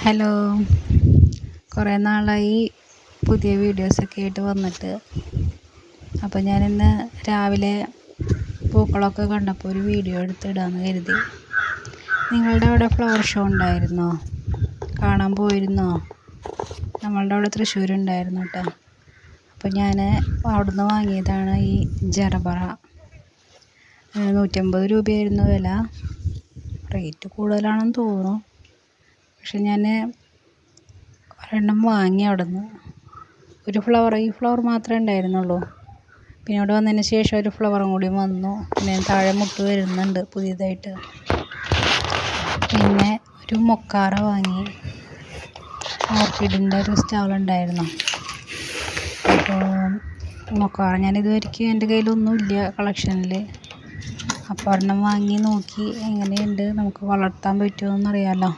Hello, കുറേ നാളായി പുതിയ വീഡിയോസൊക്കെ ആയിട്ട് വന്നിട്ട്. അപ്പോൾ ഞാനിന്ന് രാവിലെ പൂക്കളൊക്കെ കണ്ടപ്പോൾ ഒരു വീഡിയോ എടുത്തിടാമെന്ന് കരുതി. നിങ്ങളുടെ അവിടെ ഫ്ലവർ ഷോ ഉണ്ടായിരുന്നോ? കാണാൻ പോയിരുന്നോ? നമ്മളുടെ അവിടെ തൃശ്ശൂരുണ്ടായിരുന്നു കേട്ടോ. അപ്പോൾ ഞാൻ അവിടുന്ന് വാങ്ങിയതാണ് ഈ ജറബറ. 150 രൂപയായിരുന്നു വില. റേറ്റ് കൂടുതലാണെന്ന് തോന്നുന്നു. പക്ഷെ ഞാൻ ഒരെണ്ണം വാങ്ങി അവിടെ നിന്ന്. ഈ ഫ്ലവർ മാത്രമേ ഉണ്ടായിരുന്നുള്ളൂ. പിന്നെ ഇവിടെ വന്നതിന് ശേഷം ഒരു ഫ്ലവറും കൂടി വന്നു. പിന്നെ താഴെ മുട്ട് വരുന്നുണ്ട് പുതിയതായിട്ട്. പിന്നെ ഒരു മൊക്കാറ വാങ്ങി. ഓർക്കിഡിൻ്റെ ഒരു സ്റ്റാൾ ഉണ്ടായിരുന്നു. അപ്പോൾ മൊക്കാറ ഞാനിതുവരെയ്ക്കും എൻ്റെ കയ്യിലൊന്നുമില്ല കളക്ഷനിൽ. അപ്പോൾ ഒരെണ്ണം വാങ്ങി നോക്കി എങ്ങനെയുണ്ട്, നമുക്ക് വളർത്താൻ പറ്റുമോ എന്നറിയാമല്ലോ.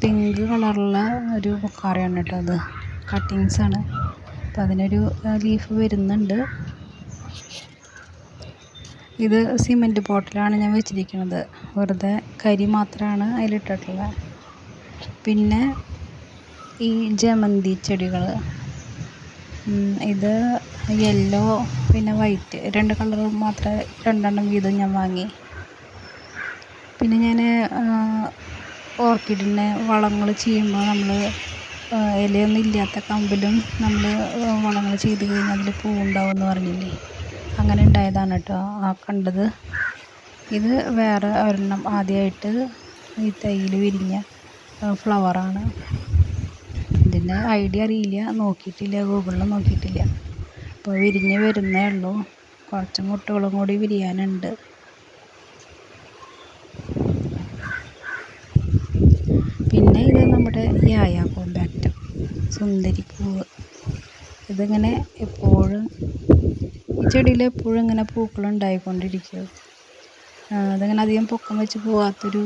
പിങ്ക് കളറുള്ള ഒരു മൊക്കാറയാണ് കേട്ടോ അത്. കട്ടിങ്സാണ്. അപ്പോൾ അതിനൊരു ലീഫ് വരുന്നുണ്ട്. ഇത് സിമൻറ്റ് പോട്ടിലാണ് ഞാൻ വെച്ചിരിക്കുന്നത്. വെറുതെ കരി മാത്രമാണ് അതിലിട്ടിട്ടുള്ളത്. പിന്നെ ഈ ജമന്തി ചെടികൾ, ഇത് യെല്ലോ പിന്നെ വൈറ്റ്, 2 കളർ മാത്രമേ 2 വീതം ഞാൻ വാങ്ങി. പിന്നെ ഞാൻ ഓർക്കിഡിനെ വളങ്ങൾ ചെയ്യുമ്പോൾ നമ്മൾ ഇലയൊന്നും ഇല്ലാത്ത കമ്പിലും നമ്മൾ വളങ്ങൾ ചെയ്ത് കഴിഞ്ഞാൽ അതിൽ പൂവുണ്ടാവുമെന്ന് പറഞ്ഞില്ലേ, അങ്ങനെ ഉണ്ടായതാണ് കേട്ടോ ആ കണ്ടത്. ഇത് വേറെ ഒരെണ്ണം ആദ്യമായിട്ട് ഈ തൈയിൽ വിരിഞ്ഞ ഫ്ലവറാണ്. ഇതിൻ്റെ ഐഡിയ അറിയില്ല, നോക്കിയിട്ടില്ല, ഗൂഗിളിൽ നോക്കിയിട്ടില്ല. അപ്പോൾ വിരിഞ്ഞ് വരുന്നേ ഉള്ളൂ. കുറച്ച് മുട്ടുകളും കൂടി വിരിയാനുണ്ട്. പിന്നെ ഇത് നമ്മുടെ യായ കോമ്പാക്റ്റ് സുന്ദരിപ്പൂവ്. ഇതിങ്ങനെ എപ്പോഴും ഈ ചെടിയിൽ എപ്പോഴും ഇങ്ങനെ പൂക്കൾ ഉണ്ടായിക്കൊണ്ടിരിക്കും. അതിങ്ങനെ അധികം പൊക്കം വെച്ച് പോകാത്തൊരു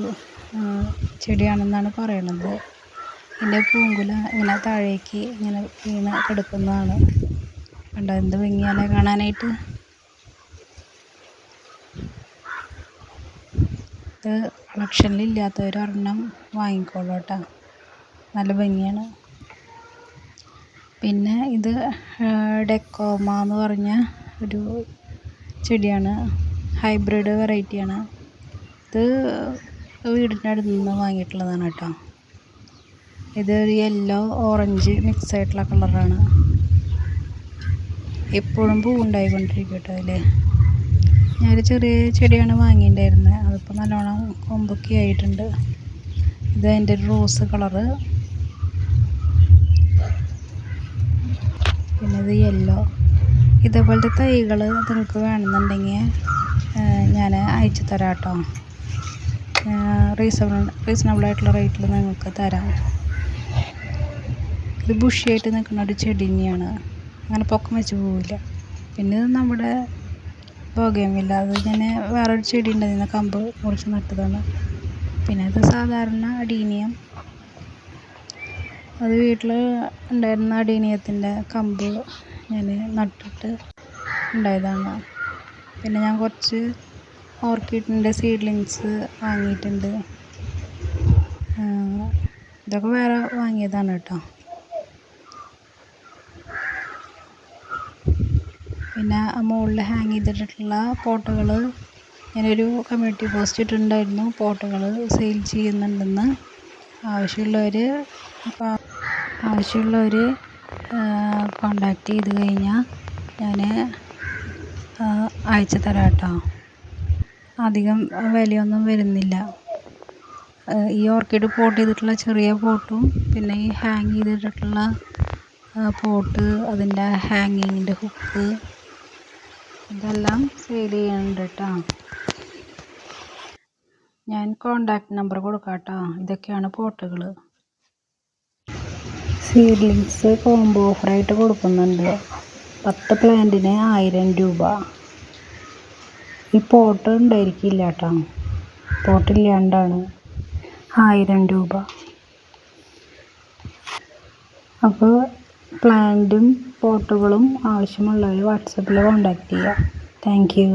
ചെടിയാണെന്നാണ് പറയണത്. ഇതിൻ്റെ പൂങ്കുല ഇങ്ങനെ താഴേക്ക് ഇങ്ങനെ വീണ് കിടക്കുന്നതാണ്. കണ്ടോ എന്ത് ഭംഗിയാണ് കാണാനായിട്ട്. ഇത് കളക്ഷനിലില്ലാത്തവരൊരെണ്ണം വാങ്ങിക്കോളൂ കേട്ടോ, നല്ല ഭംഗിയാണ്. പിന്നെ ഇത് ഡെക്കോമ എന്ന് പറഞ്ഞ ഒരു ചെടിയാണ്. ഹൈബ്രിഡ് വെറൈറ്റിയാണ്. ഇത് വീടിൻ്റെ അടുത്ത് നിന്ന് വാങ്ങിയിട്ടുള്ളതാണ് കേട്ടോ. ഇതൊരു യെല്ലോ ഓറഞ്ച് മിക്സ് ആയിട്ടുള്ള കളറാണ്. എപ്പോഴും പൂ ഉണ്ടായിക്കൊണ്ടിരിക്കും കേട്ടോ അതിൽ. ഞാനൊരു ചെറിയ ചെടിയാണ് വാങ്ങിയിട്ടുണ്ടായിരുന്നത്. അതിപ്പോൾ നല്ലോണം കൊമ്പൊക്കെ ആയിട്ടുണ്ട്. ഇത് അതിൻ്റെ ഒരു റോസ് കളറ്. പിന്നെ ഇത് യെല്ലോ. ഇതേപോലത്തെ തൈകൾ നിങ്ങൾക്ക് വേണമെന്നുണ്ടെങ്കിൽ ഞാൻ അയച്ചു തരാം കേട്ടോ. റീസണബിളായിട്ടുള്ള റേറ്റിൽ നിങ്ങൾക്ക് തരാം. ഇത് ബുഷിയായിട്ട് നിൽക്കുന്ന ഒരു ചെടി തന്നെയാണ്. അങ്ങനെ പൊക്കം വെച്ച് പോവില്ല. പിന്നെ ഇത് നമ്മുടെ ബോഗൻവില്ല. അത് ഞാൻ വേറൊരു ചെടി ഉണ്ടായിരുന്ന കമ്പ് മുറിച്ച് നട്ടതാണ്. പിന്നെ ഇത് സാധാരണ അഡീനിയം. അത് വീട്ടിൽ ഉണ്ടായിരുന്ന അഡീനിയത്തിൻ്റെ കമ്പ് ഞാൻ നട്ടിട്ട് ഉണ്ടായതാണ്. പിന്നെ ഞാൻ കുറച്ച് ഓർക്കിഡിൻ്റെ സീഡ്ലിങ്സ് വാങ്ങിയിട്ടുണ്ട്. ഇതൊക്കെ വേറെ വാങ്ങിയതാണ് കേട്ടോ. പിന്നെ മുകളിൽ ഹാങ് ചെയ്തിട്ടുള്ള പോട്ടുകൾ ഞാനൊരു കമ്മ്യൂണിറ്റി പോസ്റ്റ് ഇട്ടിട്ടുണ്ടായിരുന്നു. പോട്ടുകൾ സെയിൽ ചെയ്യുന്നുണ്ടെന്ന്. ആവശ്യമുള്ളവർ കോണ്ടാക്ട് ചെയ്ത് കഴിഞ്ഞാൽ ഞാൻ അയച്ചു തരാം കേട്ടോ. അധികം വിലയൊന്നും വരുന്നില്ല. ഈ ഓർക്കിഡ് പോട്ട് ചെയ്തിട്ടുള്ള ചെറിയ പോട്ടും പിന്നെ ഈ ഹാങ് ചെയ്തിട്ടുള്ള പോട്ട്, അതിൻ്റെ ഹാങ്ങിങ്ങിൻ്റെ ഹുക്ക്, ഇതെല്ലാം സെയിൽ ചെയ്യുന്നുണ്ട് കേട്ടോ. ഞാൻ കോണ്ടാക്ട് നമ്പർ കൊടുക്കാം കേട്ടോ. ഇതൊക്കെയാണ് പോട്ടുകൾ. സീഡ്ലിങ്സ് കോംബോ ഓഫറായിട്ട് കൊടുക്കുന്നുണ്ട്. 10 പ്ലാന്റിന് 1000 രൂപ. ഈ പോട്ട് ഉണ്ടായിരിക്കില്ല കേട്ടോ, പോട്ടില്ലാണ്ടാണ് 1000 രൂപ. അപ്പോൾ പ്ലാന്റും പോട്ടുകളും ആവശ്യമുള്ളവർ വാട്സപ്പിൽ കോണ്ടാക്ട് ചെയ്യുക. Thank you.